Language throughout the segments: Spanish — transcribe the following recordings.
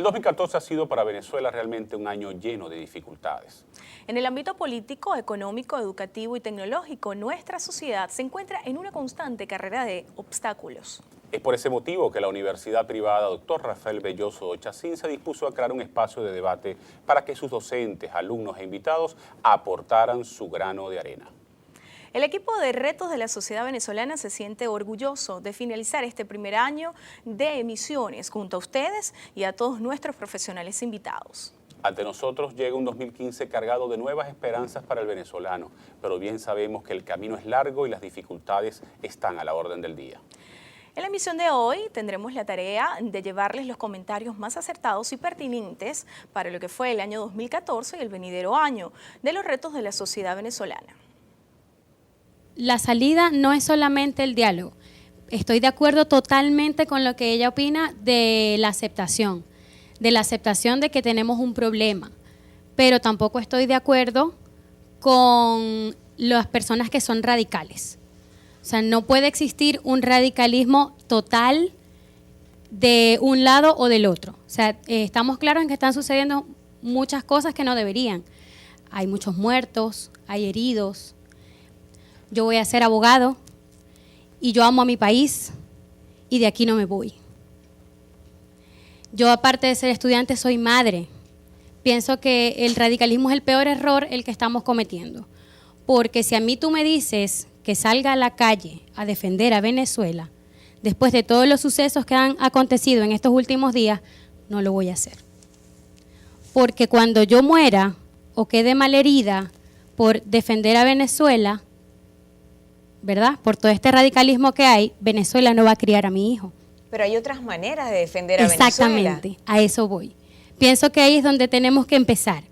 El 2014 ha sido para Venezuela realmente un año lleno de dificultades. En el ámbito político, económico, educativo y tecnológico, nuestra sociedad se encuentra en una constante carrera de obstáculos. Es por ese motivo que la Universidad Privada Dr. Rafael Belloso Ochacín se dispuso a crear un espacio de debate para que sus docentes, alumnos e invitados aportaran su grano de arena. El equipo de retos de la sociedad venezolana se siente orgulloso de finalizar este primer año de emisiones junto a ustedes y a todos nuestros profesionales invitados. Ante nosotros llega un 2015 cargado de nuevas esperanzas para el venezolano, pero bien sabemos que el camino es largo y las dificultades están a la orden del día. En la emisión de hoy tendremos la tarea de llevarles los comentarios más acertados y pertinentes para lo que fue el año 2014 y el venidero año de los retos de la sociedad venezolana. La salida no es solamente el diálogo. Estoy de acuerdo totalmente con lo que ella opina de la aceptación de que tenemos un problema, pero tampoco estoy de acuerdo con las personas que son radicales. O sea, no puede existir un radicalismo total de un lado o del otro. O sea, estamos claros en que están sucediendo muchas cosas que no deberían. Hay muchos muertos, hay heridos. Yo voy a ser abogado y yo amo a mi país y de aquí no me voy. Yo, aparte de ser estudiante, soy madre. Pienso que el radicalismo es el peor error el que estamos cometiendo. Porque si a mí tú me dices que salga a la calle a defender a Venezuela, después de todos los sucesos que han acontecido en estos últimos días, no lo voy a hacer. Porque cuando yo muera o quede malherida por defender a Venezuela, ¿verdad? Por todo este radicalismo que hay, Venezuela no va a criar a mi hijo. Pero hay otras maneras de defender a Venezuela. Exactamente, a eso voy. Pienso que ahí es donde tenemos que empezar,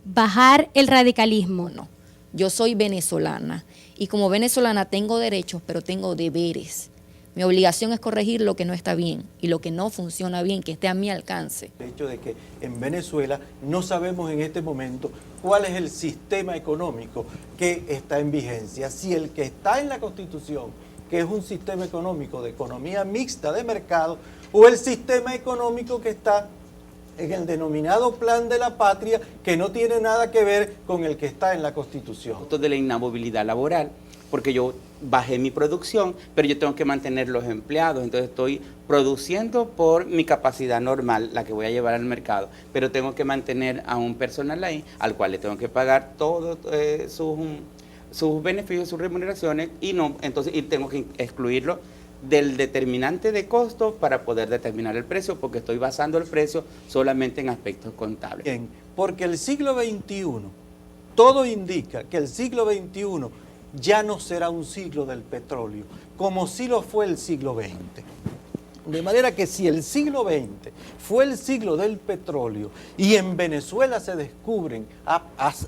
bajar el radicalismo. No, yo soy venezolana y como venezolana tengo derechos, pero tengo deberes. Mi obligación es corregir lo que no está bien y lo que no funciona bien, que esté a mi alcance. El hecho de que en Venezuela no sabemos en este momento cuál es el sistema económico que está en vigencia. Si el que está en la Constitución, que es un sistema económico de economía mixta de mercado, o el sistema económico que está en el denominado Plan de la Patria, que no tiene nada que ver con el que está en la Constitución. Esto de la inamovilidad laboral, porque yo bajé mi producción, pero yo tengo que mantener los empleados, entonces estoy produciendo por mi capacidad normal, la que voy a llevar al mercado, pero tengo que mantener a un personal ahí, al cual le tengo que pagar todos sus beneficios, sus remuneraciones, y tengo que excluirlo del determinante de costo para poder determinar el precio, porque estoy basando el precio solamente en aspectos contables. Bien, porque el siglo XXI, todo indica que el siglo XXI ya no será un siglo del petróleo, como sí lo fue el siglo XX. De manera que si el siglo XX fue el siglo del petróleo y en Venezuela se descubren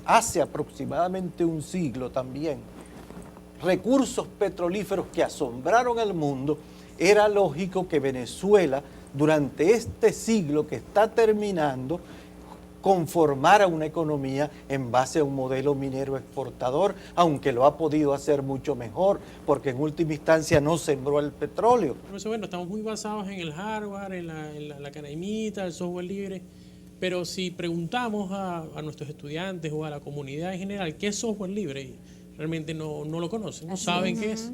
hace aproximadamente un siglo también recursos petrolíferos que asombraron al mundo, era lógico que Venezuela durante este siglo que está terminando conformara una economía en base a un modelo minero exportador, aunque lo ha podido hacer mucho mejor, porque en última instancia no sembró el petróleo. Bueno, estamos muy basados en el hardware, en la canaimita, el software libre, pero si preguntamos a nuestros estudiantes o a la comunidad en general qué es software libre, realmente no lo conocen, no saben qué es,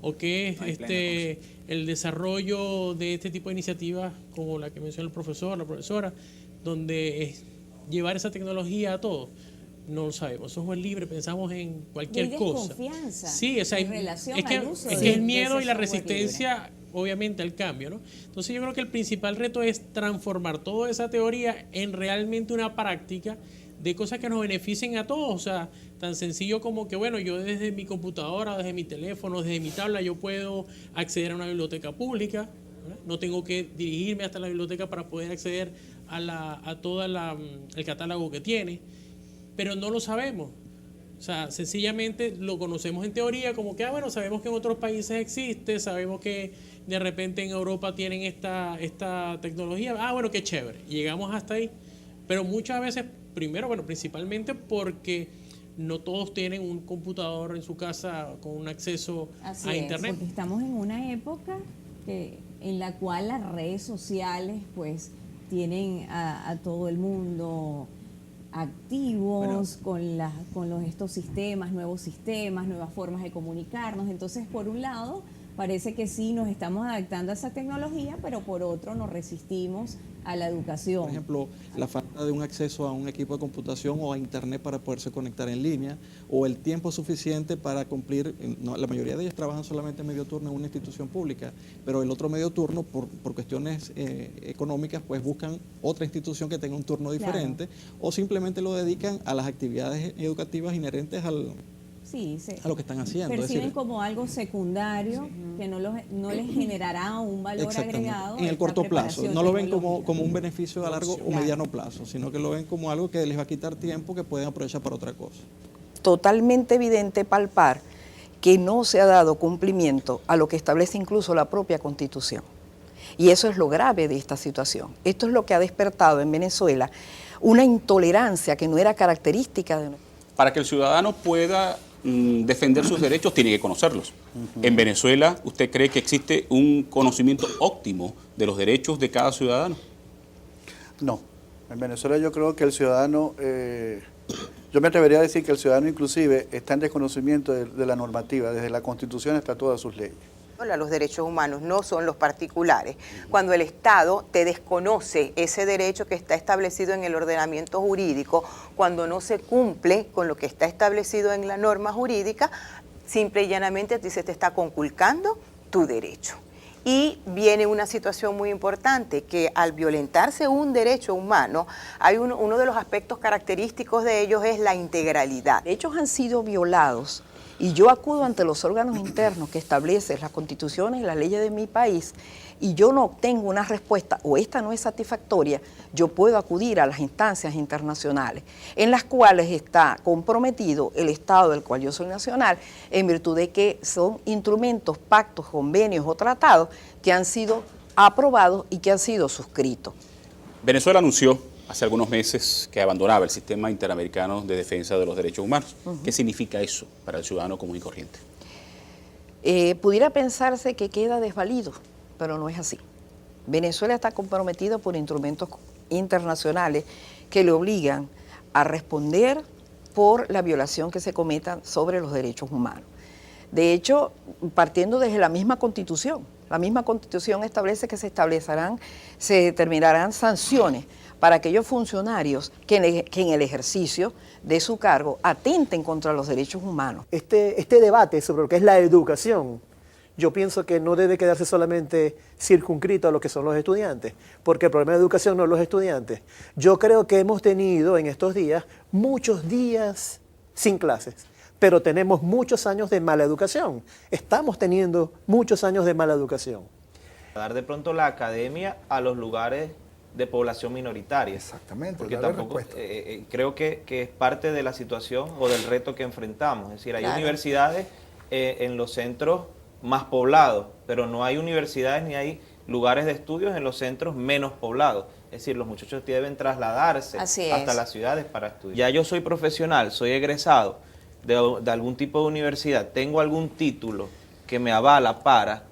o qué es el desarrollo de este tipo de iniciativas como la que menciona el profesor, la profesora, donde es llevar esa tecnología a todo. No lo sabemos. Software libre, pensamos en cualquier cosa. Sí, o sea, es que el miedo y la resistencia, obviamente, al cambio, ¿no? Entonces yo creo que el principal reto es transformar toda esa teoría en realmente una práctica de cosas que nos beneficien a todos. O sea, tan sencillo como que, bueno, yo desde mi computadora, desde mi teléfono, desde mi tabla, yo puedo acceder a una biblioteca pública, ¿verdad? No tengo que dirigirme hasta la biblioteca para poder acceder a todo el catálogo que tiene, pero no lo sabemos. O sea, sencillamente lo conocemos en teoría, como que, bueno, sabemos que en otros países existe, sabemos que de repente en Europa tienen esta tecnología, bueno, qué chévere, y llegamos hasta ahí. Pero muchas veces, principalmente porque no todos tienen un computador en su casa con un acceso a internet. Porque estamos en una época en la cual las redes sociales, pues, tienen a todo el mundo activos con estos sistemas, nuevas formas de comunicarnos. Entonces, por un lado, parece que sí nos estamos adaptando a esa tecnología, pero por otro nos resistimos a la educación. Por ejemplo, la falta de un acceso a un equipo de computación o a internet para poderse conectar en línea, o el tiempo suficiente para cumplir. La mayoría de ellos trabajan solamente medio turno en una institución pública, pero el otro medio turno, por cuestiones económicas, pues buscan otra institución que tenga un turno diferente, o simplemente lo dedican a las actividades educativas inherentes a lo que están haciendo. Perciben como algo secundario, que no les generará un valor agregado. En el corto plazo, no lo ven como un beneficio a largo o mediano plazo, sino que lo ven como algo que les va a quitar tiempo que pueden aprovechar para otra cosa. Totalmente evidente, palpar, que no se ha dado cumplimiento a lo que establece incluso la propia Constitución. Y eso es lo grave de esta situación. Esto es lo que ha despertado en Venezuela una intolerancia que no era característica de nosotros. Para que el ciudadano pueda defender sus derechos, tiene que conocerlos. En Venezuela, ¿usted cree que existe un conocimiento óptimo de los derechos de cada ciudadano? No. En Venezuela yo creo que el ciudadano, yo me atrevería a decir que el ciudadano inclusive está en desconocimiento de la normativa, desde la Constitución hasta todas sus leyes. Los derechos humanos no son los particulares. Cuando el Estado te desconoce ese derecho que está establecido en el ordenamiento jurídico, cuando no se cumple con lo que está establecido en la norma jurídica, simple y llanamente a ti se te está conculcando tu derecho. Y viene una situación muy importante, que al violentarse un derecho humano, hay uno de los aspectos característicos de ellos es la integralidad. Derechos han sido violados. Y yo acudo ante los órganos internos que establecen las constituciones y las leyes de mi país, y yo no obtengo una respuesta o esta no es satisfactoria, yo puedo acudir a las instancias internacionales en las cuales está comprometido el Estado del cual yo soy nacional, en virtud de que son instrumentos, pactos, convenios o tratados que han sido aprobados y que han sido suscritos. Venezuela anunció hace algunos meses que abandonaba el sistema interamericano de defensa de los derechos humanos. ¿Qué significa eso para el ciudadano común y corriente? Pudiera pensarse que queda desvalido, pero no es así. Venezuela está comprometido por instrumentos internacionales que le obligan a responder por la violación que se cometa sobre los derechos humanos. De hecho, partiendo desde la misma Constitución establece que se determinarán sanciones para aquellos funcionarios que en el ejercicio de su cargo atenten contra los derechos humanos. Este debate sobre lo que es la educación, yo pienso que no debe quedarse solamente circunscrito a lo que son los estudiantes, porque el problema de educación no es los estudiantes. Yo creo que hemos tenido en estos días muchos días sin clases, pero tenemos muchos años de mala educación. Estamos teniendo muchos años de mala educación. Dar de pronto la academia a los lugares de población minoritaria. Exactamente. Porque tampoco creo que es parte de la situación o del reto que enfrentamos. Es decir, hay universidades en los centros más poblados, pero no hay universidades ni hay lugares de estudios en los centros menos poblados. Es decir, los muchachos deben trasladarse hasta las ciudades para estudiar. Ya yo soy profesional, soy egresado de algún tipo de universidad, tengo algún título que me avala para...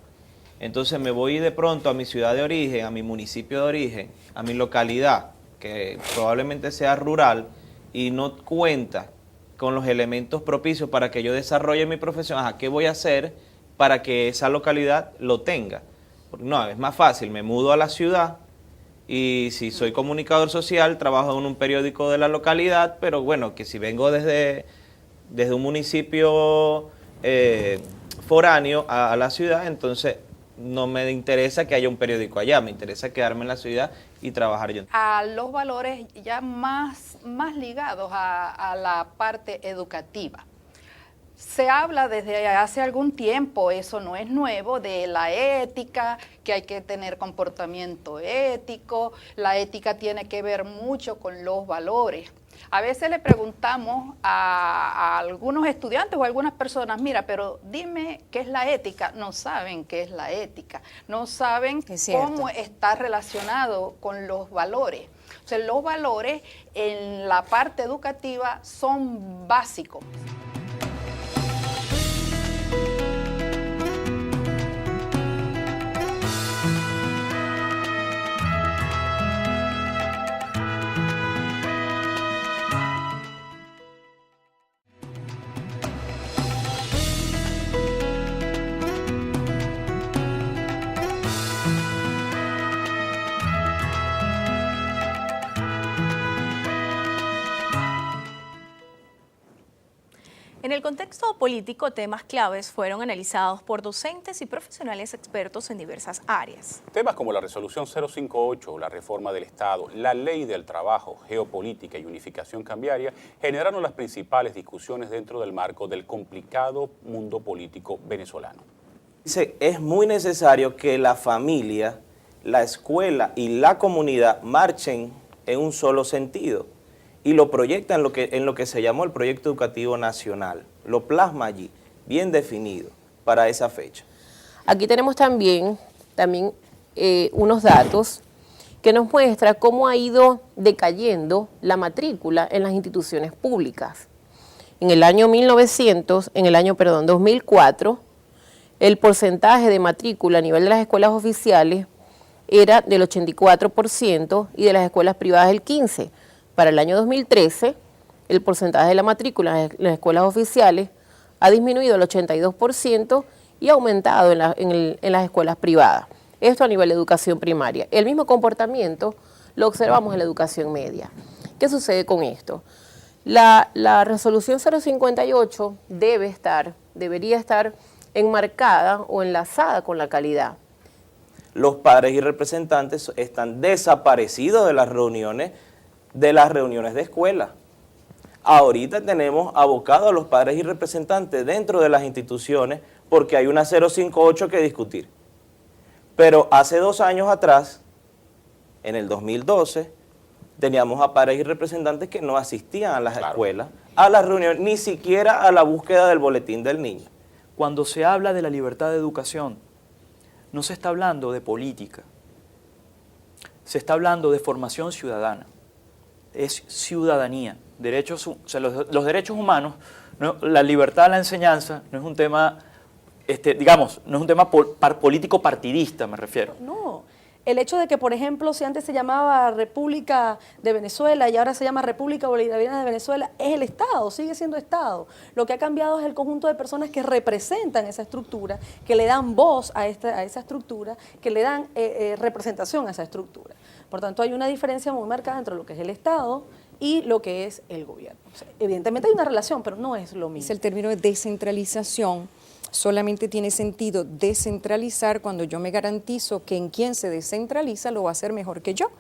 Entonces me voy de pronto a mi ciudad de origen, a mi municipio de origen, a mi localidad, que probablemente sea rural, y no cuenta con los elementos propicios para que yo desarrolle mi profesión. ¿Qué voy a hacer para que esa localidad lo tenga? No, es más fácil, me mudo a la ciudad y si soy comunicador social, trabajo en un periódico de la localidad, pero bueno, que si vengo desde un municipio foráneo a la ciudad, entonces no me interesa que haya un periódico allá, me interesa quedarme en la ciudad y trabajar yo. A los valores ya más ligados a la parte educativa. Se habla desde hace algún tiempo, eso no es nuevo, de la ética, que hay que tener comportamiento ético, la ética tiene que ver mucho con los valores. A veces le preguntamos a algunos estudiantes o a algunas personas, mira, pero dime qué es la ética. No saben qué es la ética, no saben cómo está relacionado con los valores. O sea, los valores en la parte educativa son básicos. En el contexto político, temas claves fueron analizados por docentes y profesionales expertos en diversas áreas. Temas como la resolución 058, la reforma del Estado, la ley del trabajo, geopolítica y unificación cambiaria generaron las principales discusiones dentro del marco del complicado mundo político venezolano. Dice, es muy necesario que la familia, la escuela y la comunidad marchen en un solo sentido y lo proyecta en lo que se llamó el Proyecto Educativo Nacional. Lo plasma allí, bien definido para esa fecha. Aquí tenemos también unos datos que nos muestra cómo ha ido decayendo la matrícula en las instituciones públicas. En el año 2004, el porcentaje de matrícula a nivel de las escuelas oficiales era del 84% y de las escuelas privadas el 15%. Para el año 2013, el porcentaje de la matrícula en las escuelas oficiales ha disminuido al 82% y ha aumentado en las escuelas privadas. Esto a nivel de educación primaria. El mismo comportamiento lo observamos en la educación media. ¿Qué sucede con esto? La resolución 058 debería estar enmarcada o enlazada con la calidad. Los padres y representantes están desaparecidos de las reuniones de escuela. Ahorita tenemos abocados a los padres y representantes dentro de las instituciones porque hay una 058 que discutir. Pero hace 2 años atrás, en el 2012, teníamos a padres y representantes que no asistían a las escuelas, a las reuniones, ni siquiera a la búsqueda del boletín del niño. Cuando se habla de la libertad de educación, no se está hablando de política, se está hablando de formación ciudadana, es ciudadanía, los derechos humanos, la libertad de la enseñanza no es un tema, no es un tema político partidista, me refiero. No. El hecho de que, por ejemplo, si antes se llamaba República de Venezuela y ahora se llama República Bolivariana de Venezuela, es el Estado, sigue siendo Estado. Lo que ha cambiado es el conjunto de personas que representan esa estructura, que le dan voz a esa estructura, que le dan representación a esa estructura. Por tanto, hay una diferencia muy marcada entre lo que es el Estado y lo que es el gobierno. O sea, evidentemente hay una relación, pero no es lo mismo. Es el término de descentralización. Solamente tiene sentido descentralizar cuando yo me garantizo que en quien se descentraliza lo va a hacer mejor que yo.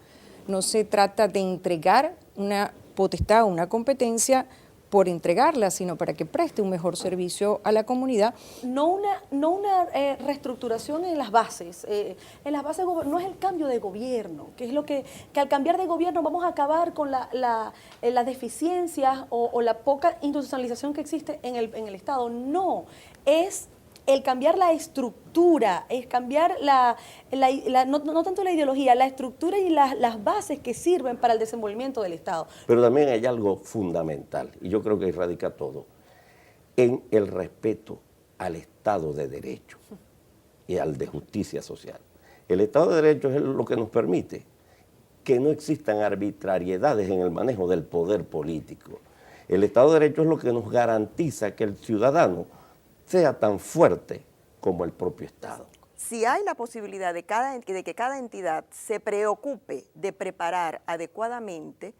No se trata de entregar una potestad o una competencia por entregarla, sino para que preste un mejor servicio a la comunidad. No una reestructuración en las bases. En las bases no es el cambio de gobierno, que es lo que al cambiar de gobierno vamos a acabar con las deficiencias o la poca institucionalización que existe en el Estado. No, es el cambiar la estructura, es cambiar no tanto la ideología, la estructura y las bases que sirven para el desenvolvimiento del Estado. Pero también hay algo fundamental, y yo creo que radica todo, en el respeto al Estado de Derecho y al de justicia social. El Estado de Derecho es lo que nos permite que no existan arbitrariedades en el manejo del poder político. El Estado de Derecho es lo que nos garantiza que el ciudadano sea tan fuerte como el propio Estado. Si hay la posibilidad de que cada entidad se preocupe de preparar adecuadamente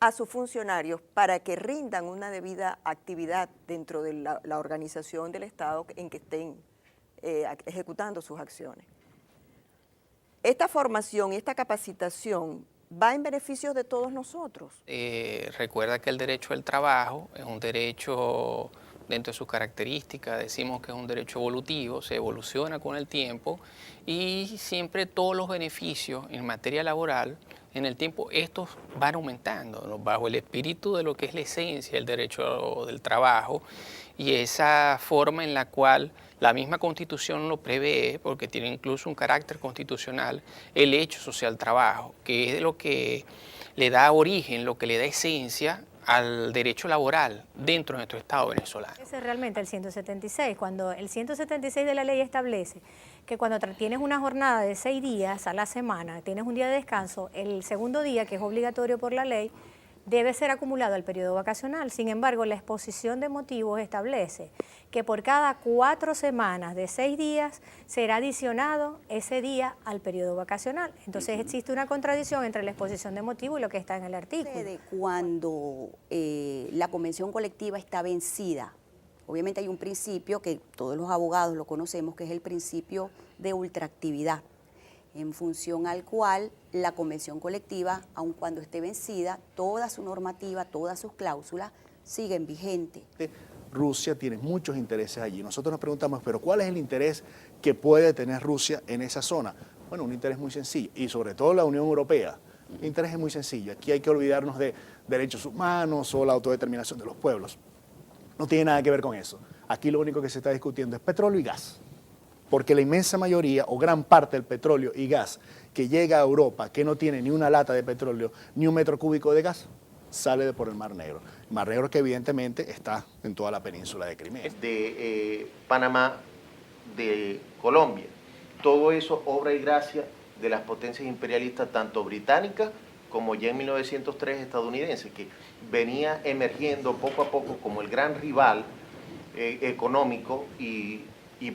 a sus funcionarios para que rindan una debida actividad dentro de la organización del Estado en que estén ejecutando sus acciones. Esta formación y esta capacitación va en beneficio de todos nosotros. Recuerda que el derecho al trabajo es un derecho, dentro de sus características, decimos que es un derecho evolutivo, se evoluciona con el tiempo y siempre todos los beneficios en materia laboral, en el tiempo, estos van aumentando, bajo el espíritu de lo que es la esencia del derecho del trabajo y esa forma en la cual la misma Constitución lo prevé, porque tiene incluso un carácter constitucional, el hecho social trabajo, que es lo que le da origen, lo que le da esencia al derecho laboral dentro de nuestro Estado venezolano. Ese es realmente el 176, cuando el 176 de la ley establece que cuando tienes una jornada de 6 días a la semana, tienes un día de descanso, el segundo día, que es obligatorio por la ley, debe ser acumulado al periodo vacacional. Sin embargo, la exposición de motivos establece que por cada 4 semanas de 6 días será adicionado ese día al periodo vacacional. Entonces existe una contradicción entre la exposición de motivos y lo que está en el artículo. Cuando la convención colectiva está vencida Obviamente hay un principio que todos los abogados lo conocemos, que es el principio de ultraactividad, en función al cual la convención colectiva, aun cuando esté vencida, toda su normativa, todas sus cláusulas siguen vigentes. Rusia tiene muchos intereses allí. Nosotros nos preguntamos, pero ¿cuál es el interés que puede tener Rusia en esa zona? Bueno, un interés muy sencillo, y sobre todo la Unión Europea. El interés es muy sencillo. Aquí hay que olvidarnos de derechos humanos o la autodeterminación de los pueblos. No tiene nada que ver con eso. Aquí lo único que se está discutiendo es petróleo y gas. Porque la inmensa mayoría o gran parte del petróleo y gas que llega a Europa, que no tiene ni una lata de petróleo ni un metro cúbico de gas, sale por el Mar Negro. El Mar Negro que evidentemente está en toda la península de Crimea. De Panamá, de Colombia. Todo eso obra y gracia de las potencias imperialistas, tanto británicas como ya en 1903 estadounidenses, que venía emergiendo poco a poco como el gran rival económico y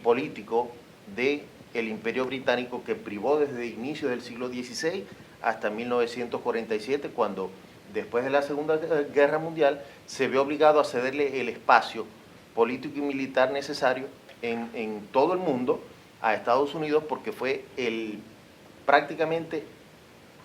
político del Imperio Británico, que privó desde el inicio del siglo XVI hasta 1947, cuando después de la Segunda Guerra Mundial se vio obligado a cederle el espacio político y militar necesario en todo el mundo a Estados Unidos, porque fue prácticamente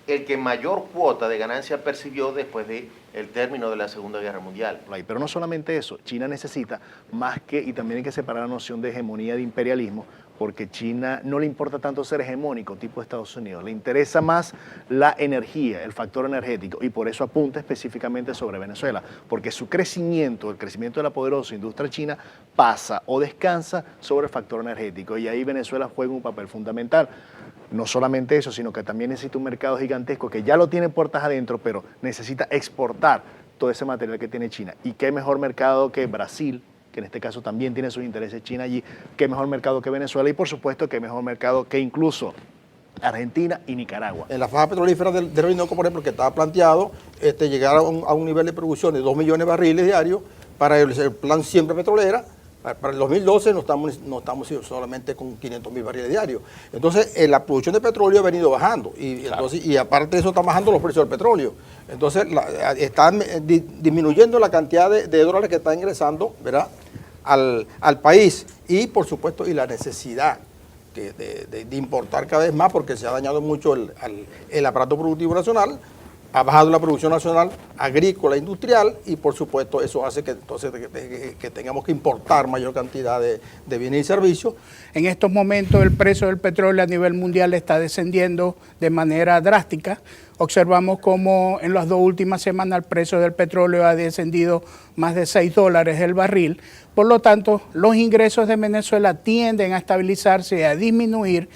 el que mayor cuota de ganancia percibió después del término de la Segunda Guerra Mundial. Pero no solamente eso, China necesita más que, y también hay que separar la noción de hegemonía de imperialismo, porque China no le importa tanto ser hegemónico tipo Estados Unidos, le interesa más la energía, el factor energético, y por eso apunta específicamente sobre Venezuela, porque su crecimiento, el crecimiento de la poderosa industria china pasa o descansa sobre el factor energético, y ahí Venezuela juega un papel fundamental. No solamente eso, sino que también necesita un mercado gigantesco que ya lo tiene puertas adentro, pero necesita exportar todo ese material que tiene China. ¿Y qué mejor mercado que Brasil, que en este caso también tiene sus intereses China allí? ¿Qué mejor mercado que Venezuela? Y por supuesto, ¿qué mejor mercado que incluso Argentina y Nicaragua? En la faja petrolífera del Orinoco, por ejemplo, que estaba planteado llegar a un nivel de producción de 2 millones de barriles diarios para el plan Siempre Petrolera. Para el 2012 no estamos solamente con 500.000 barriles diarios. Entonces, la producción de petróleo ha venido bajando y aparte de eso están bajando los precios del petróleo. Entonces, están disminuyendo la cantidad de dólares que está ingresando, ¿verdad?, al país y, por supuesto, y la necesidad de importar cada vez más, porque se ha dañado mucho el aparato productivo nacional. Ha bajado la producción nacional agrícola, industrial, y por supuesto eso hace que entonces que tengamos que importar mayor cantidad de bienes y servicios. En estos momentos el precio del petróleo a nivel mundial está descendiendo de manera drástica. Observamos cómo en las 2 últimas semanas el precio del petróleo ha descendido más de $6 el barril. Por lo tanto, los ingresos de Venezuela tienden a estabilizarse y a disminuir.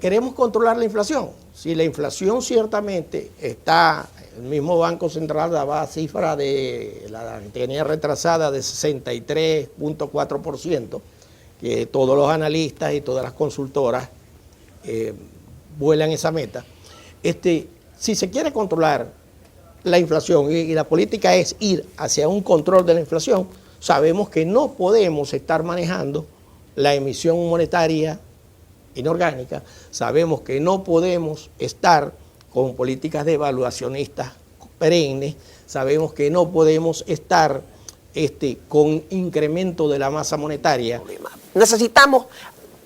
Queremos controlar la inflación. Si la inflación ciertamente está, el mismo Banco Central daba cifra de la tenía retrasada de 63.4%, que todos los analistas y todas las consultoras vuelan esa meta. Si se quiere controlar la inflación y la política es ir hacia un control de la inflación, sabemos que no podemos estar manejando la emisión monetaria inorgánica, sabemos que no podemos estar con políticas devaluacionistas perennes, sabemos que no podemos estar con incremento de la masa monetaria. Necesitamos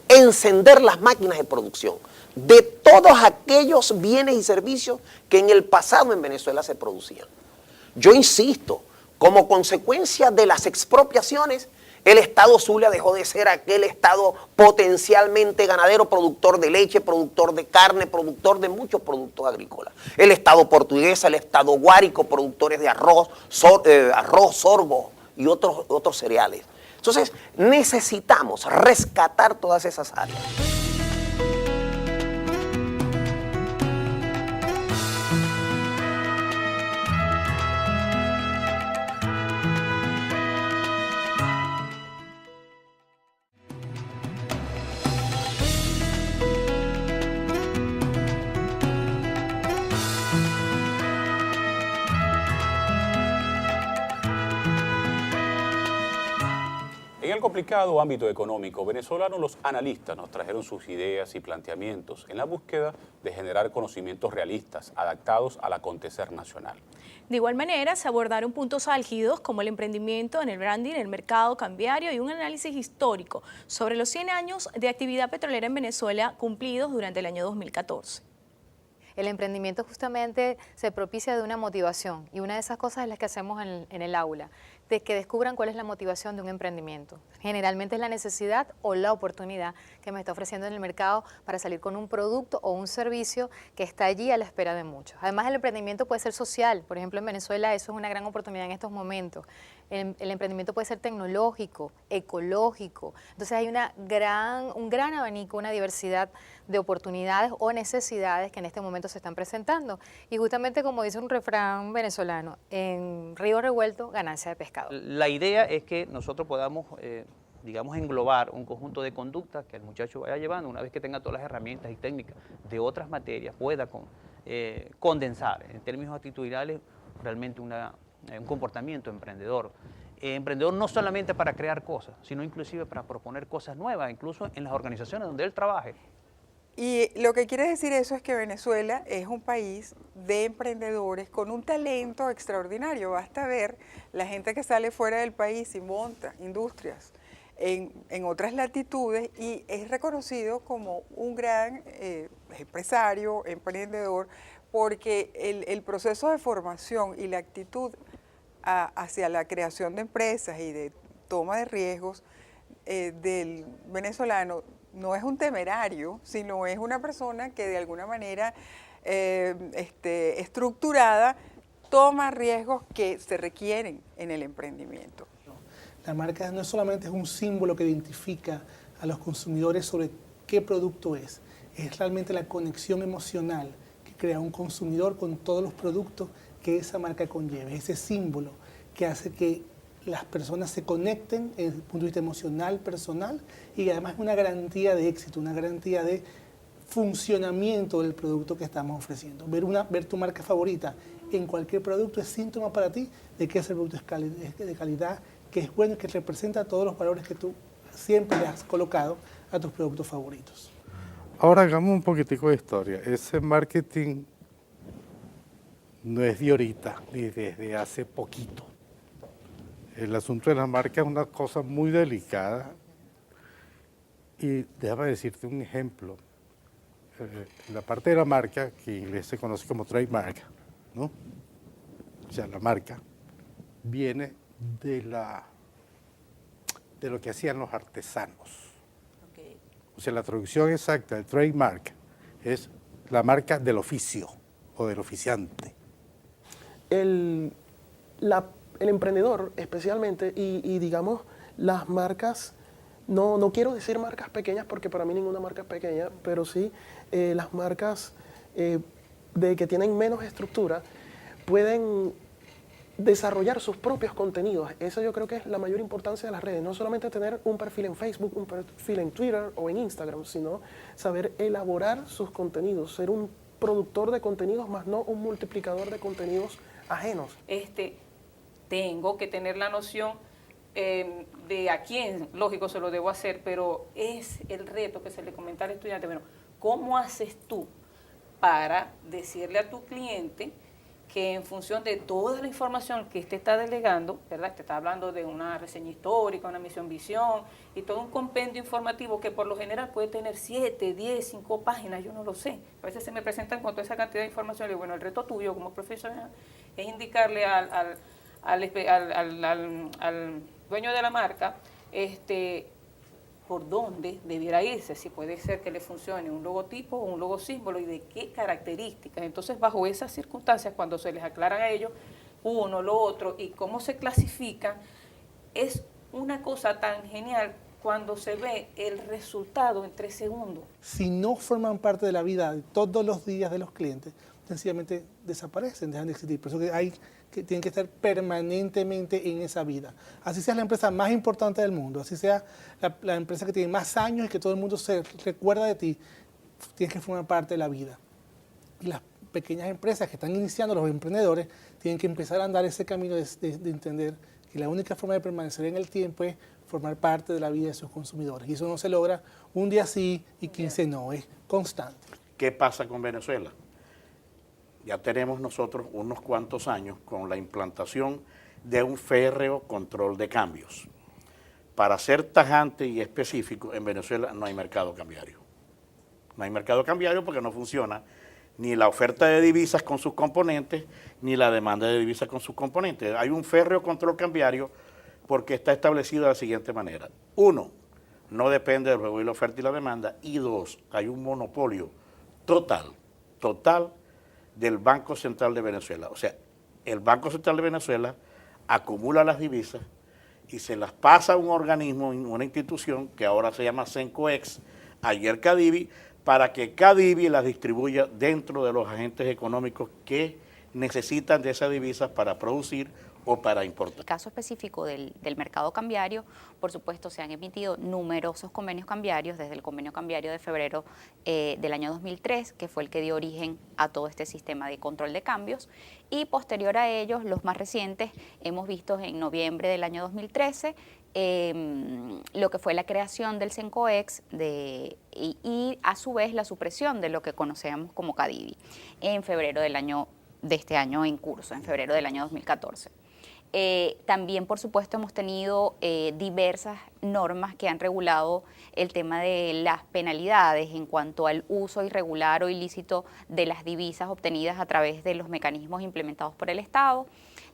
encender las máquinas de producción de todos aquellos bienes y servicios que en el pasado en Venezuela se producían. Yo insisto, como consecuencia de las expropiaciones, el Estado Zulia dejó de ser aquel Estado potencialmente ganadero, productor de leche, productor de carne, productor de muchos productos agrícolas. El Estado portugués, el Estado guárico, productores de arroz, sorgo y otros cereales. Entonces, necesitamos rescatar todas esas áreas. En el complicado ámbito económico venezolano, los analistas nos trajeron sus ideas y planteamientos en la búsqueda de generar conocimientos realistas, adaptados al acontecer nacional. De igual manera, se abordaron puntos álgidos como el emprendimiento en el branding, el mercado cambiario y un análisis histórico sobre los 100 años de actividad petrolera en Venezuela cumplidos durante el año 2014. El emprendimiento justamente se propicia de una motivación y una de esas cosas es las que hacemos en el aula, de que descubran cuál es la motivación de un emprendimiento. Generalmente es la necesidad o la oportunidad que me está ofreciendo en el mercado para salir con un producto o un servicio que está allí a la espera de muchos. Además, el emprendimiento puede ser social. Por ejemplo, en Venezuela eso es una gran oportunidad en estos momentos. El emprendimiento puede ser tecnológico, ecológico. Entonces hay un gran abanico, una diversidad de oportunidades o necesidades que en este momento se están presentando. Y justamente como dice un refrán venezolano, en río revuelto, ganancia de pescado. La idea es que nosotros podamos, digamos, englobar un conjunto de conductas que el muchacho vaya llevando, una vez que tenga todas las herramientas y técnicas de otras materias, pueda condensar en términos actitudinales realmente un comportamiento emprendedor. Emprendedor no solamente para crear cosas, sino inclusive para proponer cosas nuevas, incluso en las organizaciones donde él trabaje. Y lo que quiere decir eso es que Venezuela es un país de emprendedores con un talento extraordinario. Basta ver la gente que sale fuera del país y monta industrias en otras latitudes y es reconocido como un gran empresario, emprendedor, porque el proceso de formación y la actitud hacia la creación de empresas y de toma de riesgos del venezolano no es un temerario, sino es una persona que de alguna manera estructurada toma riesgos que se requieren en el emprendimiento. La marca no solamente es un símbolo que identifica a los consumidores sobre qué producto es realmente la conexión emocional que crea un consumidor con todos los productos que esa marca conlleva, ese símbolo que hace que las personas se conecten desde el punto de vista emocional, personal, y además es una garantía de éxito, una garantía de funcionamiento del producto que estamos ofreciendo. Ver tu marca favorita en cualquier producto es síntoma para ti de que ese producto es de calidad, que es bueno y que representa todos los valores que tú siempre le has colocado a tus productos favoritos. Ahora hagamos un poquitico de historia. Ese marketing no es de ahorita, ni desde hace poquito. El asunto de la marca es una cosa muy delicada y déjame decirte un ejemplo. La parte de la marca, que en inglés se conoce como trademark, ¿no? O sea, la marca viene de lo que hacían los artesanos. Okay. O sea, la traducción exacta del trademark es la marca del oficio o del oficiante. El emprendedor especialmente y digamos las marcas, no quiero decir marcas pequeñas porque para mí ninguna marca es pequeña, pero sí las marcas de que tienen menos estructura pueden desarrollar sus propios contenidos. Eso yo creo que es la mayor importancia de las redes, no solamente tener un perfil en Facebook, un perfil en Twitter o en Instagram, sino saber elaborar sus contenidos, ser un productor de contenidos más no un multiplicador de contenidos ajenos. Tengo que tener la noción de a quién, lógico, se lo debo hacer, pero es el reto que se le comenta al estudiante. Bueno, ¿cómo haces tú para decirle a tu cliente que en función de toda la información que te está delegando, ¿verdad? Te está hablando de una reseña histórica, una misión, visión y todo un compendio informativo que por lo general puede tener 7, 10, 5 páginas, yo no lo sé. A veces se me presentan con toda esa cantidad de información y digo, bueno, el reto tuyo como profesional es indicarle al dueño de la marca por dónde debiera irse, si puede ser que le funcione un logotipo o un logosímbolo y de qué características. Entonces, bajo esas circunstancias, cuando se les aclaran a ellos uno, lo otro y cómo se clasifican, es una cosa tan genial cuando se ve el resultado en 3 segundos. Si no forman parte de la vida de todos los días de los clientes, sencillamente desaparecen, dejan de existir. Por eso que tienen que estar permanentemente en esa vida. Así sea la empresa más importante del mundo, así sea la empresa que tiene más años y que todo el mundo se recuerda de ti, tienes que formar parte de la vida. Y las pequeñas empresas que están iniciando, los emprendedores, tienen que empezar a andar ese camino de entender y la única forma de permanecer en el tiempo es formar parte de la vida de sus consumidores. Y eso no se logra un día sí y 15 no, es constante. ¿Qué pasa con Venezuela? Ya tenemos nosotros unos cuantos años con la implantación de un férreo control de cambios. Para ser tajante y específico, en Venezuela no hay mercado cambiario. No hay mercado cambiario porque no funciona ni la oferta de divisas con sus componentes, ni la demanda de divisas con sus componentes. Hay un férreo control cambiario porque está establecido de la siguiente manera. 1, no depende del juego y la oferta y la demanda. Y 2, hay un monopolio total del Banco Central de Venezuela. O sea, el Banco Central de Venezuela acumula las divisas y se las pasa a un organismo, una institución que ahora se llama Cencoex, ayer Cadivi, para que Cadivi las distribuya dentro de los agentes económicos que necesitan de esas divisas para producir o para importar. En el caso específico del mercado cambiario, por supuesto, se han emitido numerosos convenios cambiarios, desde el convenio cambiario de febrero del año 2003, que fue el que dio origen a todo este sistema de control de cambios, y posterior a ellos, los más recientes, hemos visto en noviembre del año 2013, lo que fue la creación del Cencoex y a su vez la supresión de lo que conocemos como Cadivi en febrero de este año en curso, en febrero del año 2014. También, por supuesto, hemos tenido diversas normas que han regulado el tema de las penalidades en cuanto al uso irregular o ilícito de las divisas obtenidas a través de los mecanismos implementados por el Estado.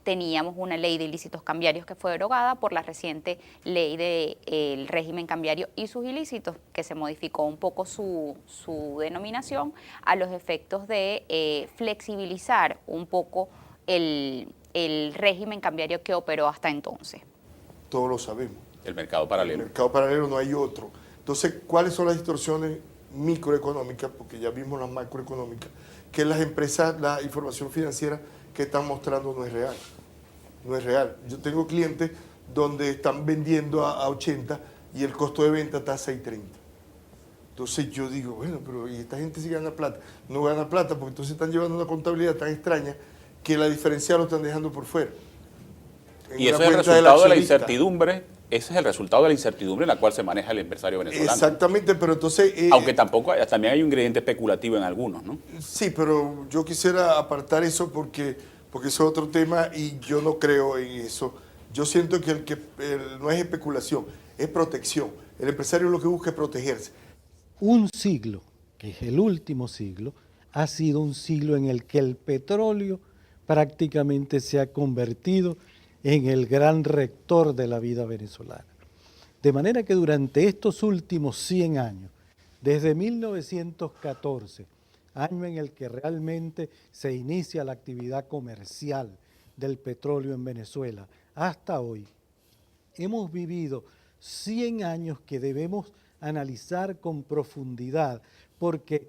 Teníamos una ley de ilícitos cambiarios que fue derogada por la reciente ley del régimen cambiario y sus ilícitos, que se modificó un poco su denominación a los efectos de flexibilizar un poco el régimen cambiario que operó hasta entonces. Todos lo sabemos. El mercado paralelo. El mercado paralelo no hay otro. Entonces, ¿cuáles son las distorsiones microeconómicas? Porque ya vimos las macroeconómicas, que las empresas, la información financiera que están mostrando no es real. No es real. Yo tengo clientes donde están vendiendo a 80 y el costo de venta está a 6.30. Entonces yo digo, bueno, pero ¿y esta gente sí gana plata? No gana plata porque entonces están llevando una contabilidad tan extraña que la diferencia lo están dejando por fuera. Y ese es el resultado de la incertidumbre, ese es el resultado de la incertidumbre en la cual se maneja el empresario venezolano. Exactamente, pero entonces... aunque también hay un ingrediente especulativo en algunos, ¿no? Sí, pero yo quisiera apartar eso porque eso es otro tema y yo no creo en eso. Yo siento que no es especulación, es protección. El empresario lo que busca es protegerse. Un siglo, que es el último siglo, ha sido un siglo en el que el petróleo prácticamente se ha convertido en el gran rector de la vida venezolana. De manera que durante estos últimos 100 años, desde 1914, año en el que realmente se inicia la actividad comercial del petróleo en Venezuela, hasta hoy, hemos vivido 100 años que debemos analizar con profundidad, porque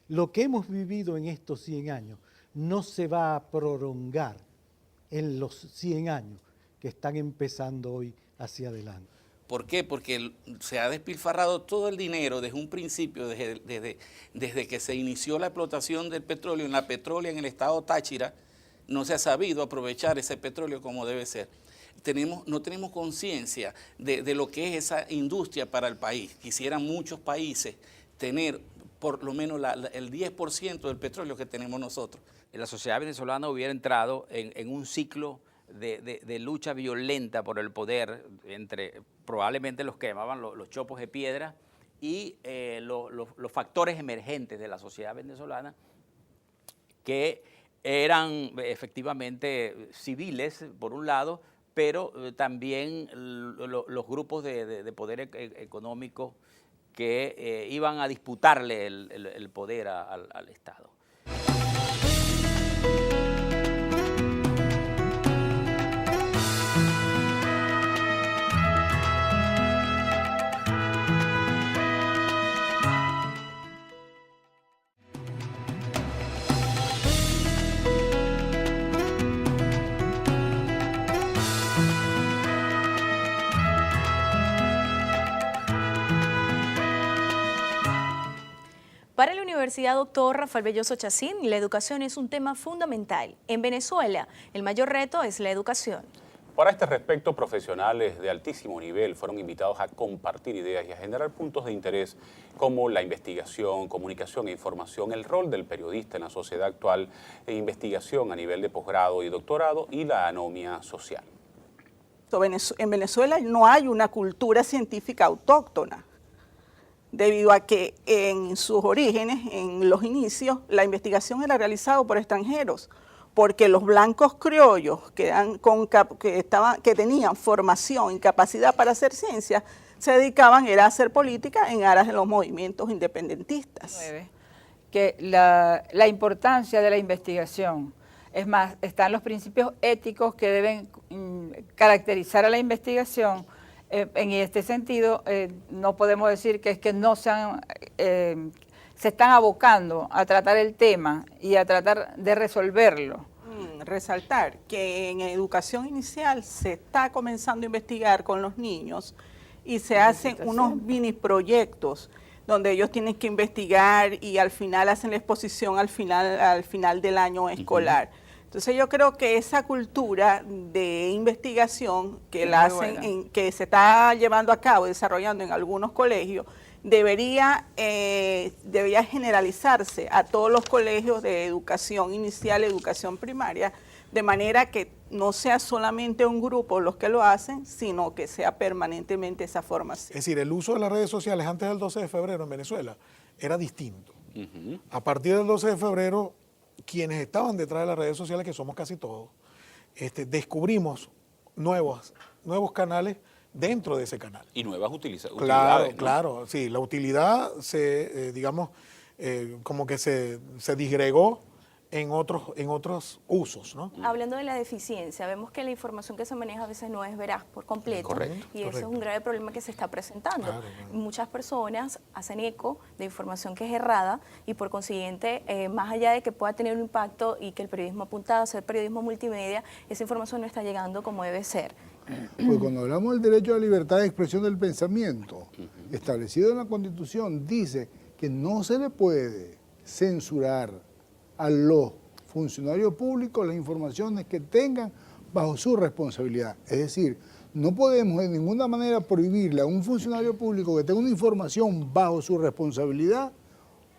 lo que hemos vivido en estos 100 años no se va a prolongar en los 100 años que están empezando hoy hacia adelante. ¿Por qué? Porque se ha despilfarrado todo el dinero desde un principio, desde que se inició la explotación del petróleo en la Petrolia en el estado Táchira, no se ha sabido aprovechar ese petróleo como debe ser. No tenemos conciencia de lo que es esa industria para el país. Quisieran muchos países tener por lo menos el 10% del petróleo que tenemos nosotros. La sociedad venezolana hubiera entrado en un ciclo de lucha violenta por el poder entre probablemente los que llamaban los chopos de piedra y los factores emergentes de la sociedad venezolana, que eran efectivamente civiles por un lado, pero también los grupos de poder económico que iban a disputarle el poder al Estado. Para la Universidad Dr. Rafael Belloso Chacín, la educación es un tema fundamental. En Venezuela, el mayor reto es la educación. Para este respecto, profesionales de altísimo nivel fueron invitados a compartir ideas y a generar puntos de interés como la investigación, comunicación e información, el rol del periodista en la sociedad actual, e investigación a nivel de posgrado y doctorado y la anomia social. En Venezuela no hay una cultura científica autóctona, debido a que en sus orígenes, en los inicios, la investigación era realizada por extranjeros, porque los blancos criollos que tenían formación y capacidad para hacer ciencia, se dedicaban a hacer política en aras de los movimientos independentistas. Que la importancia de la investigación, es más, están los principios éticos que deben caracterizar a la investigación. En este sentido, no podemos decir que es que no se están abocando a tratar el tema y a tratar de resolverlo. Resaltar que en educación inicial se está comenzando a investigar con los niños y se hacen unos mini proyectos donde ellos tienen que investigar y al final hacen la exposición al final del año escolar. Entonces yo creo que esa cultura de investigación que que se está llevando a cabo, desarrollando en algunos colegios, debería generalizarse a todos los colegios de educación inicial, educación primaria, de manera que no sea solamente un grupo los que lo hacen, sino que sea permanentemente esa formación. Es decir, el uso de las redes sociales antes del 12 de febrero en Venezuela era distinto. A partir del 12 de febrero, quienes estaban detrás de las redes sociales, que somos casi todos, descubrimos nuevos canales dentro de ese canal. Y nuevas utilidades. Claro, ¿no? claro, sí, la utilidad como que se disgregó en otros usos, ¿no? Hablando de la deficiencia, vemos que la información que se maneja a veces no es veraz por completo. Correcto, y eso es un grave problema que se está presentando. Claro. Muchas personas hacen eco de información que es errada y por consiguiente, más allá de que pueda tener un impacto y que el periodismo apuntado a ser periodismo multimedia, esa información no está llegando como debe ser. Pues cuando hablamos del derecho a la libertad de expresión del pensamiento, establecido en la Constitución, dice que no se le puede censurar a los funcionarios públicos las informaciones que tengan bajo su responsabilidad. Es decir, no podemos de ninguna manera prohibirle a un funcionario público que tenga una información bajo su responsabilidad,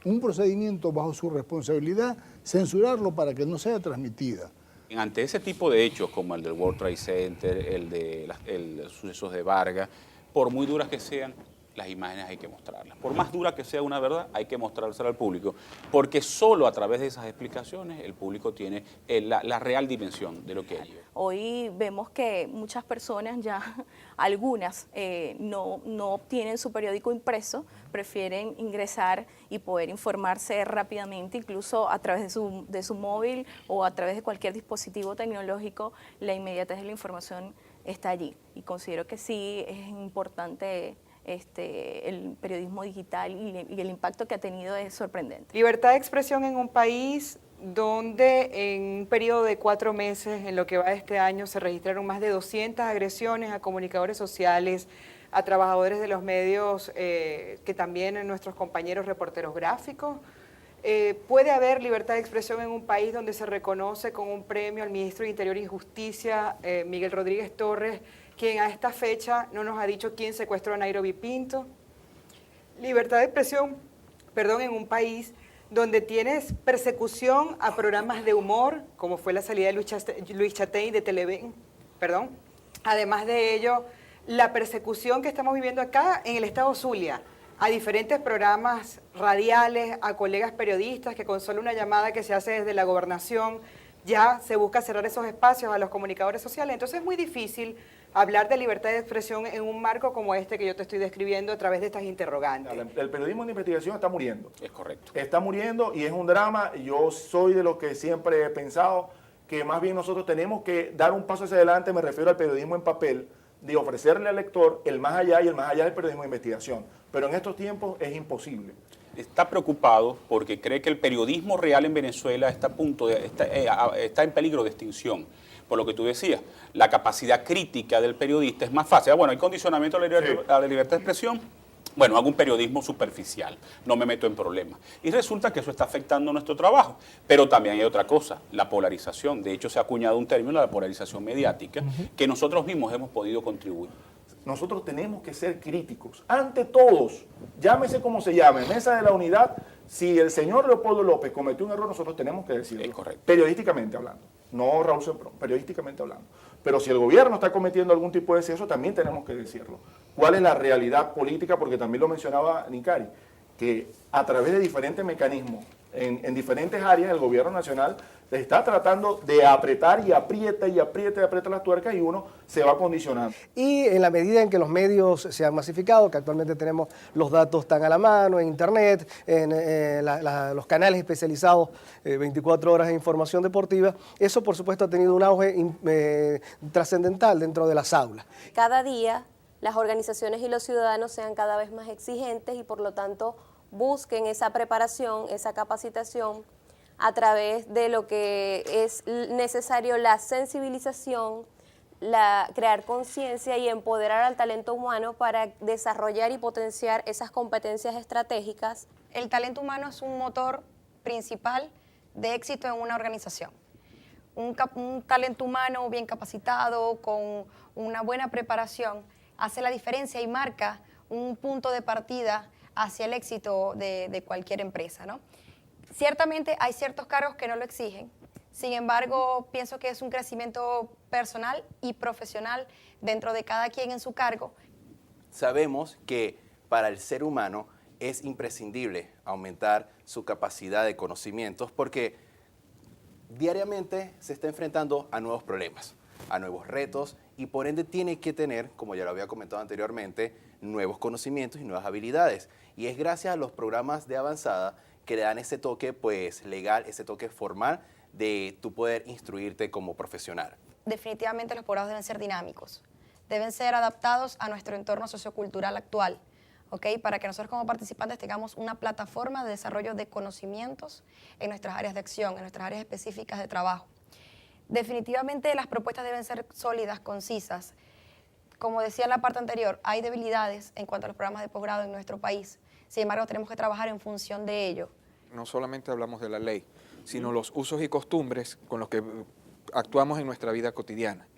un procedimiento bajo su responsabilidad, censurarlo para que no sea transmitida. Ante ese tipo de hechos como el del World Trade Center, el de los sucesos de Vargas, por muy duras que sean, las imágenes hay que mostrarlas. Por más dura que sea una verdad, hay que mostrársela al público, porque solo a través de esas explicaciones el público tiene la real dimensión de lo que hay. Hoy vemos que muchas personas ya, algunas, no obtienen su periódico impreso, prefieren ingresar y poder informarse rápidamente, incluso a través de su móvil o a través de cualquier dispositivo tecnológico, la inmediatez de la información está allí. Y considero que sí es importante el periodismo digital y el impacto que ha tenido es sorprendente. Libertad de expresión en un país donde en un periodo de 4 meses, en lo que va de este año, se registraron más de 200 agresiones a comunicadores sociales, a trabajadores de los medios, que también nuestros compañeros reporteros gráficos. ¿Puede haber libertad de expresión en un país donde se reconoce con un premio al ministro de Interior y Justicia, Miguel Rodríguez Torres, quien a esta fecha no nos ha dicho quién secuestró a Nairobi Pinto? Libertad de expresión, en un país donde tienes persecución a programas de humor, como fue la salida de Luis Chatey de Televen, Además de ello, la persecución que estamos viviendo acá en el estado Zulia, a diferentes programas radiales, a colegas periodistas que con solo una llamada que se hace desde la gobernación, ya se busca cerrar esos espacios a los comunicadores sociales. Entonces es muy difícil hablar de libertad de expresión en un marco como este que yo te estoy describiendo a través de estas interrogantes. El periodismo de investigación está muriendo. Es correcto. Está muriendo y es un drama. Yo soy de los que siempre he pensado que más bien nosotros tenemos que dar un paso hacia adelante, me refiero al periodismo en papel, de ofrecerle al lector el más allá y el más allá del periodismo de investigación. Pero en estos tiempos es imposible. Está preocupado porque cree que el periodismo real en Venezuela está en peligro de extinción. Por lo que tú decías, la capacidad crítica del periodista es más fácil. Bueno, hay condicionamiento a la libertad de expresión, Bueno, hago un periodismo superficial, no me meto en problemas. Y resulta que eso está afectando nuestro trabajo. Pero también hay otra cosa, la polarización. De hecho, se ha acuñado un término, la polarización mediática, que nosotros mismos hemos podido contribuir. Nosotros tenemos que ser críticos ante todos, llámese como se llame, Mesa de la Unidad. Si el señor Leopoldo López cometió un error, nosotros tenemos que decirlo. Es correcto. Periodísticamente hablando, no Raúl Semprún, periodísticamente hablando. Pero si el gobierno está cometiendo algún tipo de exceso, también tenemos que decirlo. ¿Cuál es la realidad política? Porque también lo mencionaba Nicari, que a través de diferentes mecanismos, en diferentes áreas, el gobierno nacional está tratando de apretar y aprieta y aprieta y aprieta las tuercas y uno se va condicionando. Y en la medida en que los medios se han masificado, que actualmente tenemos los datos tan a la mano, en internet, en los canales especializados, 24 horas de información deportiva, eso por supuesto ha tenido un auge trascendental dentro de las aulas. Cada día las organizaciones y los ciudadanos sean cada vez más exigentes y por lo tanto busquen esa preparación, esa capacitación a través de lo que es necesario, la sensibilización, crear conciencia y empoderar al talento humano para desarrollar y potenciar esas competencias estratégicas. El talento humano es un motor principal de éxito en una organización. Un talento humano bien capacitado, con una buena preparación, hace la diferencia y marca un punto de partida hacia el éxito de cualquier empresa, ¿no? Ciertamente hay ciertos cargos que no lo exigen, sin embargo pienso que es un crecimiento personal y profesional dentro de cada quien en su cargo. Sabemos que para el ser humano es imprescindible aumentar su capacidad de conocimientos porque diariamente se está enfrentando a nuevos problemas, a nuevos retos y por ende tiene que tener, como ya lo había comentado anteriormente, nuevos conocimientos y nuevas habilidades. Y es gracias a los programas de avanzada que le dan ese toque pues legal, ese toque formal de tu poder instruirte como profesional. Definitivamente los posgrados deben ser dinámicos, deben ser adaptados a nuestro entorno sociocultural actual, ¿ok? Para que nosotros como participantes tengamos una plataforma de desarrollo de conocimientos en nuestras áreas de acción, en nuestras áreas específicas de trabajo. Definitivamente las propuestas deben ser sólidas, concisas. Como decía en la parte anterior, hay debilidades en cuanto a los programas de posgrado en nuestro país. Sin embargo, tenemos que trabajar en función de ello. No solamente hablamos de la ley, sino los usos y costumbres con los que actuamos en nuestra vida cotidiana.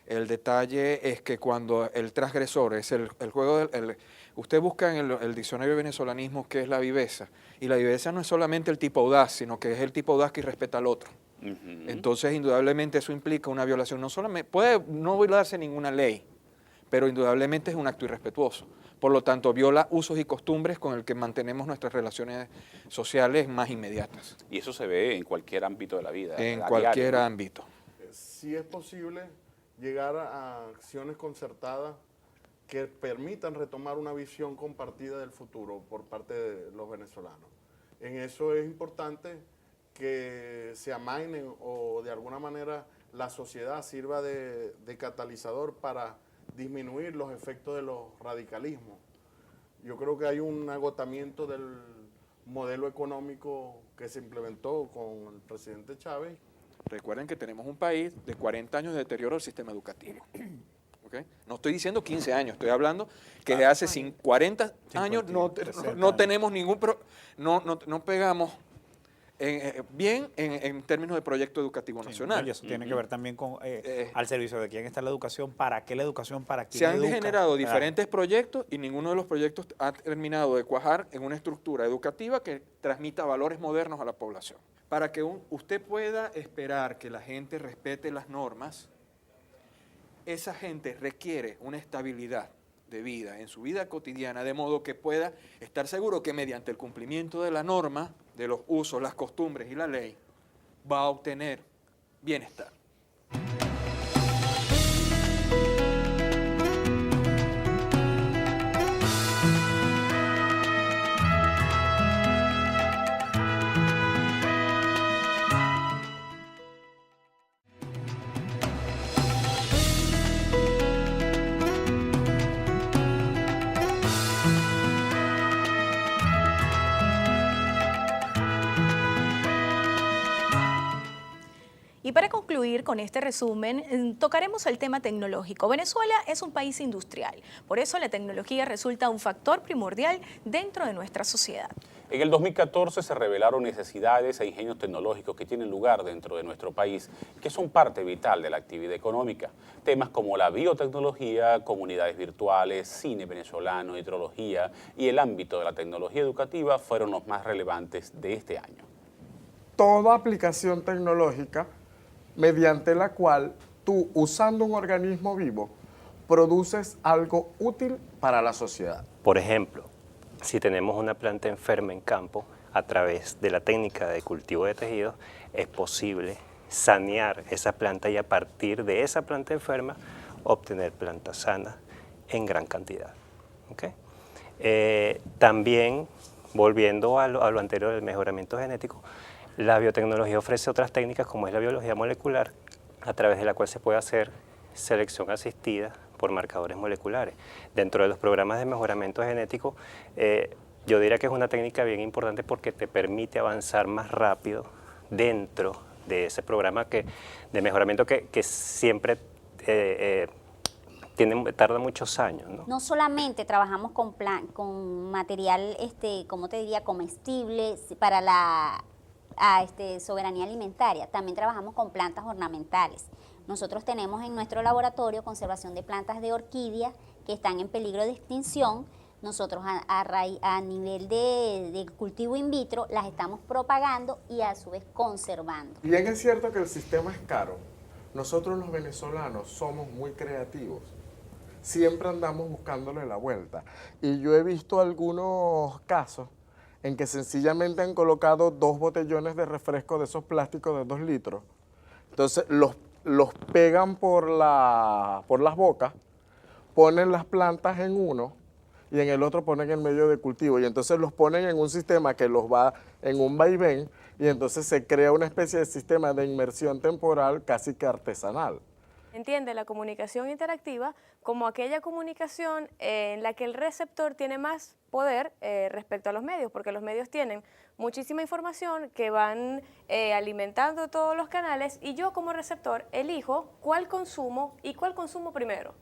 El detalle es que cuando el transgresor es el juego usted busca en el diccionario de venezolanismo qué es la viveza, y la viveza no es solamente el tipo audaz, sino que es el tipo audaz que respeta al otro. Entonces, indudablemente eso implica una violación. No solamente puede no violarse ninguna ley, pero indudablemente es un acto irrespetuoso. Por lo tanto, viola usos y costumbres con el que mantenemos nuestras relaciones sociales más inmediatas. Y eso se ve en cualquier ámbito de la vida. En cualquier ámbito. Si es posible llegar a acciones concertadas que permitan retomar una visión compartida del futuro por parte de los venezolanos. En eso es importante que se amainen o de alguna manera la sociedad sirva de catalizador para disminuir los efectos de los radicalismos. Yo creo que hay un agotamiento del modelo económico que se implementó con el presidente Chávez. Recuerden que tenemos un país de 40 años de deterioro del sistema educativo. ¿Okay? No estoy diciendo 15 años, estoy hablando que de hace 40 años no tenemos ningún... No pegamos bien en términos de proyecto educativo nacional. Y eso tiene que ver también con al servicio de quién está la educación, para qué la educación, para quién se han educa. generado diferentes proyectos y ninguno de los proyectos ha terminado de cuajar en una estructura educativa que transmita valores modernos a la población. Para que usted pueda esperar que la gente respete las normas, esa gente requiere una estabilidad de vida en su vida cotidiana, de modo que pueda estar seguro que mediante el cumplimiento de la norma, de los usos, las costumbres y la ley, va a obtener bienestar. Y para concluir, concluir con este resumen, tocaremos el tema tecnológico. Venezuela es un país industrial, por eso la tecnología resulta un factor primordial dentro de nuestra sociedad. En el 2014 se revelaron necesidades e ingenios tecnológicos que tienen lugar dentro de nuestro país, que son parte vital de la actividad económica. Temas como la biotecnología, comunidades virtuales, cine venezolano, hidrología y el ámbito de la tecnología educativa fueron los más relevantes de este año. Toda aplicación tecnológica mediante la cual tú, usando un organismo vivo, produces algo útil para la sociedad. Por ejemplo, si tenemos una planta enferma en campo, a través de la técnica de cultivo de tejidos, es posible sanear esa planta y a partir de esa planta enferma obtener plantas sanas en gran cantidad. ¿Okay? También, volviendo a lo anterior del mejoramiento genético, la biotecnología ofrece otras técnicas como es la biología molecular, a través de la cual se puede hacer selección asistida por marcadores moleculares. Dentro de los programas de mejoramiento genético, yo diría que es una técnica bien importante porque te permite avanzar más rápido dentro de ese programa de mejoramiento que siempre tarda muchos años, ¿no? No solamente trabajamos con material, ¿cómo te diría?, comestible para la soberanía alimentaria, también trabajamos con plantas ornamentales. Nosotros tenemos en nuestro laboratorio conservación de plantas de orquídea que están en peligro de extinción. Nosotros a nivel de cultivo in vitro las estamos propagando y a su vez conservando. Bien es cierto que el sistema es caro. Nosotros los venezolanos somos muy creativos. Siempre andamos buscándole la vuelta. Y yo he visto algunos casos en que sencillamente han colocado 2 botellones de refresco de esos plásticos de 2 litros. Entonces los pegan por las bocas, ponen las plantas en uno y en el otro ponen en medio de cultivo. Y entonces los ponen en un sistema que los va en un vaivén y entonces se crea una especie de sistema de inmersión temporal casi que artesanal. Entiende la comunicación interactiva como aquella comunicación en la que el receptor tiene más poder respecto a los medios, porque los medios tienen muchísima información que van alimentando todos los canales y yo como receptor elijo cuál consumo y cuál consumo primero.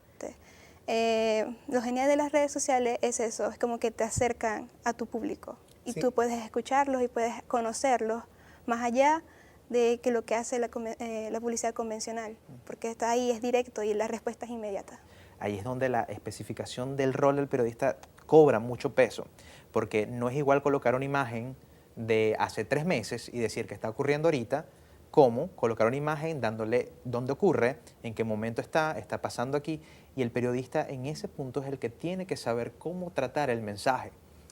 Lo genial de las redes sociales es eso, es como que te acercan a tu público y tú puedes escucharlos y puedes conocerlos más allá de que lo que hace la publicidad convencional, porque está ahí, es directo y la respuesta es inmediata. Ahí es donde la especificación del rol del periodista cobra mucho peso, porque no es igual colocar una imagen de hace 3 meses y decir que está ocurriendo ahorita, como colocar una imagen dándole dónde ocurre, en qué momento está pasando aquí, y el periodista en ese punto es el que tiene que saber cómo tratar el mensaje,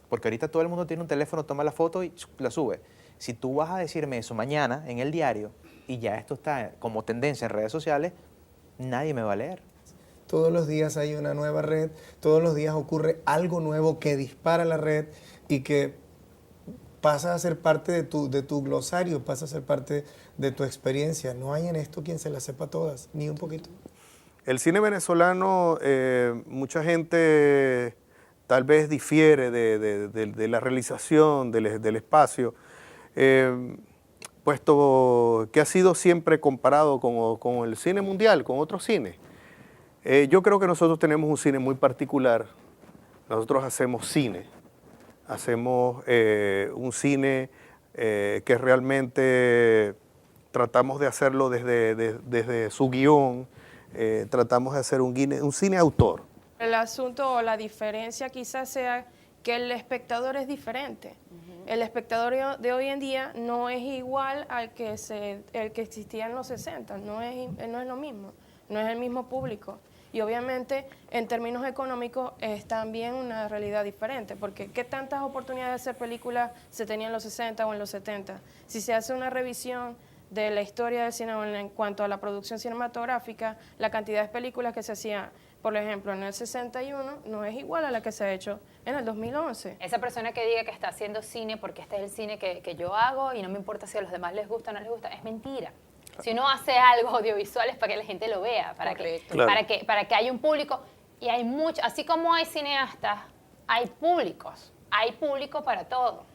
porque ahorita todo el mundo tiene un teléfono, toma la foto y la sube. Si tú vas a decirme eso mañana en el diario y ya esto está como tendencia en redes sociales, nadie me va a leer. Todos los días hay una nueva red, todos los días ocurre algo nuevo que dispara la red y que pasa a ser parte de tu glosario, pasa a ser parte de tu experiencia. No hay en esto quien se las sepa todas, ni un poquito. El cine venezolano, mucha gente tal vez difiere de la realización del espacio, puesto que ha sido siempre comparado con el cine mundial, con otros cines. Yo creo que nosotros tenemos un cine muy particular. Nosotros hacemos cine. Hacemos un cine que realmente tratamos de hacerlo desde su guión. Tratamos de hacer un cine autor. El asunto o la diferencia quizás sea que el espectador es diferente. El espectador de hoy en día no es igual al que existía en los 60, no es lo mismo, no es el mismo público. Y obviamente en términos económicos es también una realidad diferente, porque ¿qué tantas oportunidades de hacer películas se tenían en los 60 o en los 70? Si se hace una revisión de la historia del cine en cuanto a la producción cinematográfica, la cantidad de películas que se hacían, por ejemplo, en el 61, no es igual a la que se ha hecho en el 2011. Esa persona que diga que está haciendo cine porque este es el cine que yo hago y no me importa si a los demás les gusta o no les gusta, es mentira. Si uno hace algo audiovisual es para que la gente lo vea, para que haya un público. Y hay mucho, así como hay cineastas, hay públicos. Hay público para todo.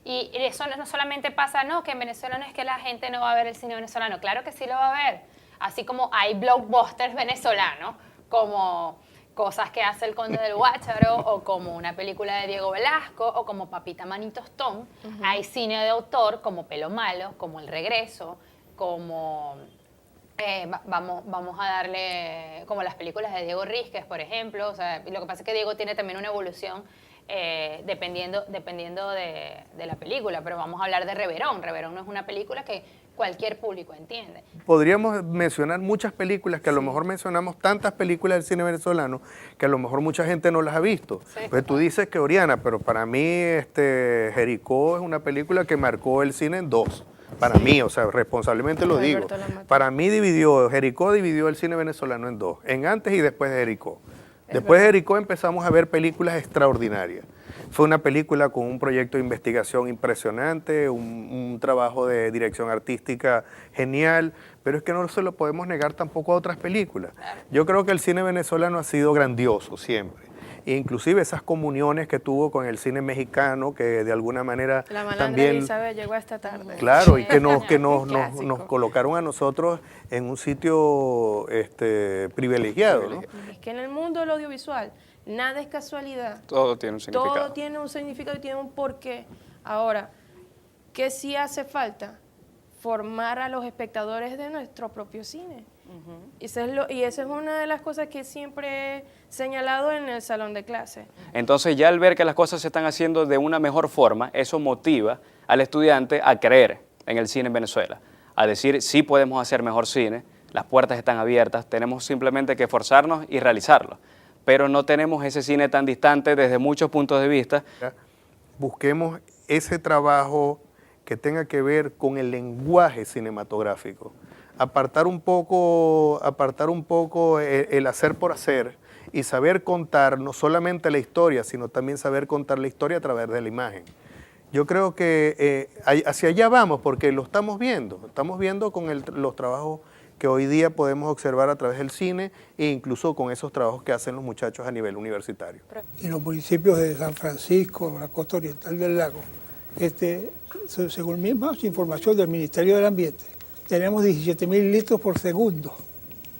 Y eso no solamente pasa, no, que en Venezuela no es que la gente no va a ver el cine venezolano. Claro que sí lo va a ver. Así como hay blockbusters venezolanos, como Cosas que hace el Conde del Guácharo, o como una película de Diego Velasco, o como Papita Manny Tostón. Hay cine de autor como Pelo Malo, como El Regreso, como vamos a darle como las películas de Diego Rísquez, por ejemplo. O sea, lo que pasa es que Diego tiene también una evolución dependiendo de la película, pero vamos a hablar de Reverón. Reverón no es una película que cualquier público entiende. Podríamos mencionar muchas películas que a lo mejor mencionamos tantas películas del cine venezolano que a lo mejor mucha gente no las ha visto. Sí. Pues tú dices que Oriana, pero para mí Jericó es una película que marcó el cine en dos. Para mí, o sea, responsablemente lo digo. Para mí Jericó dividió el cine venezolano en dos, en antes y después de Jericó. Después de Jericó empezamos a ver películas extraordinarias. Fue una película con un proyecto de investigación impresionante, un trabajo de dirección artística genial, pero es que no se lo podemos negar tampoco a otras películas. Yo creo que el cine venezolano ha sido grandioso siempre. E inclusive esas comuniones que tuvo con el cine mexicano, que de alguna manera La malandra también... Elizabeth llegó esta tarde. Claro, y que nos colocaron a nosotros en un sitio privilegiado, ¿no? Es que en el mundo del audiovisual nada es casualidad. Todo tiene un significado. Todo tiene un significado y tiene un porqué. Ahora, ¿qué sí hace falta? Formar a los espectadores de nuestro propio cine. Y esa es una de las cosas que siempre he señalado en el salón de clase. Entonces ya al ver que las cosas se están haciendo de una mejor forma, eso motiva al estudiante a creer en el cine en Venezuela, a decir sí podemos hacer mejor cine, las puertas están abiertas, tenemos simplemente que esforzarnos y realizarlo. Pero no tenemos ese cine tan distante desde muchos puntos de vista. Busquemos ese trabajo que tenga que ver con el lenguaje cinematográfico. Apartar un poco el hacer por hacer y saber contar no solamente la historia, sino también saber contar la historia a través de la imagen. Yo creo que hacia allá vamos porque lo estamos viendo con los trabajos que hoy día podemos observar a través del cine e incluso con esos trabajos que hacen los muchachos a nivel universitario. En los municipios de San Francisco, la costa oriental del lago, según mismas información del Ministerio del Ambiente, tenemos 17.000 litros por segundo,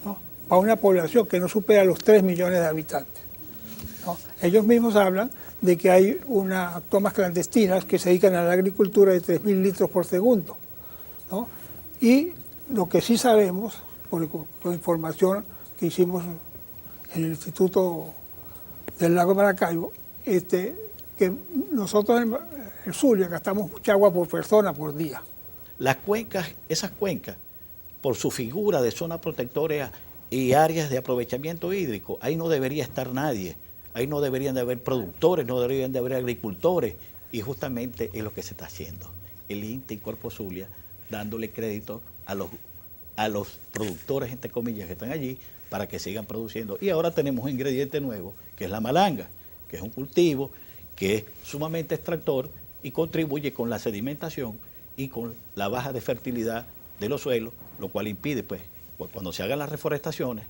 ¿no? Para una población que no supera los 3 millones de habitantes, ¿no? Ellos mismos hablan de que hay unas tomas clandestinas que se dedican a la agricultura de 3.000 litros por segundo, ¿no? Y lo que sí sabemos, con información que hicimos en el Instituto del Lago Maracaibo, que nosotros en el Zulia gastamos mucha agua por persona por día. Las cuencas, esas cuencas, por su figura de zona protectora y áreas de aprovechamiento hídrico, ahí no debería estar nadie, ahí no deberían de haber productores, no deberían de haber agricultores, y justamente es lo que se está haciendo. El INTE y Cuerpo Zulia dándole crédito a los productores, entre comillas, que están allí, para que sigan produciendo. Y ahora tenemos un ingrediente nuevo, que es la malanga, que es un cultivo que es sumamente extractor y contribuye con la sedimentación y con la baja de fertilidad de los suelos, lo cual impide, pues, cuando se hagan las reforestaciones,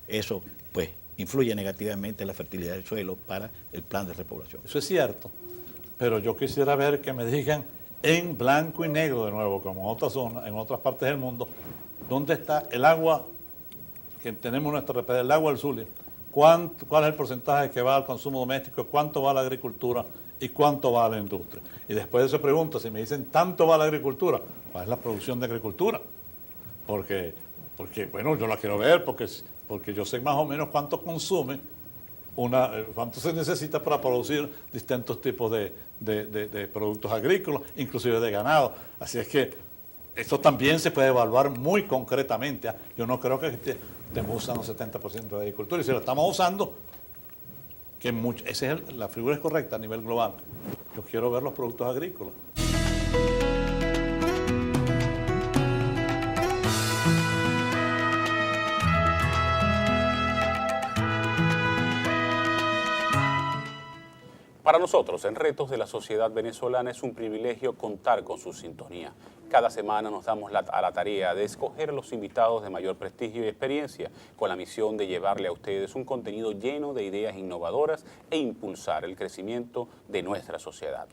eso, pues, influye negativamente en la fertilidad del suelo para el plan de repoblación. Eso es cierto, pero yo quisiera ver que me digan en blanco y negro de nuevo, como en otras zonas, en otras partes del mundo, dónde está el agua que tenemos en nuestra represa, el agua del Zulia, cuál es el porcentaje que va al consumo doméstico, cuánto va a la agricultura y cuánto va a la industria. Y después de esa pregunta, si me dicen tanto va a la agricultura, ¿cuál es la producción de agricultura? Porque bueno, yo la quiero ver porque yo sé más o menos cuánto consume, cuánto se necesita para producir distintos tipos de productos agrícolas, inclusive de ganado. Así es que esto también se puede evaluar muy concretamente. Yo no creo que estemos usando 70% de agricultura, y si lo estamos usando, la figura es correcta a nivel global. Yo quiero ver los productos agrícolas. Para nosotros, en Retos de la Sociedad Venezolana, es un privilegio contar con su sintonía. Cada semana nos damos a la tarea de escoger a los invitados de mayor prestigio y experiencia, con la misión de llevarle a ustedes un contenido lleno de ideas innovadoras e impulsar el crecimiento de nuestra sociedad.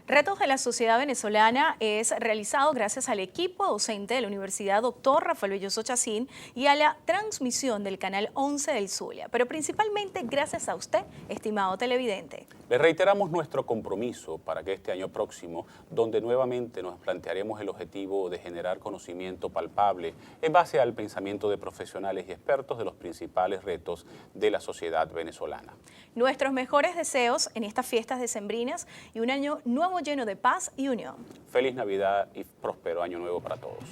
Retos de la Sociedad Venezolana es realizado gracias al equipo docente de la Universidad Dr. Rafael Belloso Chacín y a la transmisión del Canal 11 del Zulia, pero principalmente gracias a usted, estimado televidente. Le reiteramos nuestro compromiso para que este año próximo, donde nuevamente nos plantearemos el objetivo de generar conocimiento palpable en base al pensamiento de profesionales y expertos de los principales retos de la sociedad venezolana. Nuestros mejores deseos en estas fiestas decembrinas y un año nuevo lleno de paz y unión. Feliz Navidad y próspero año nuevo para todos.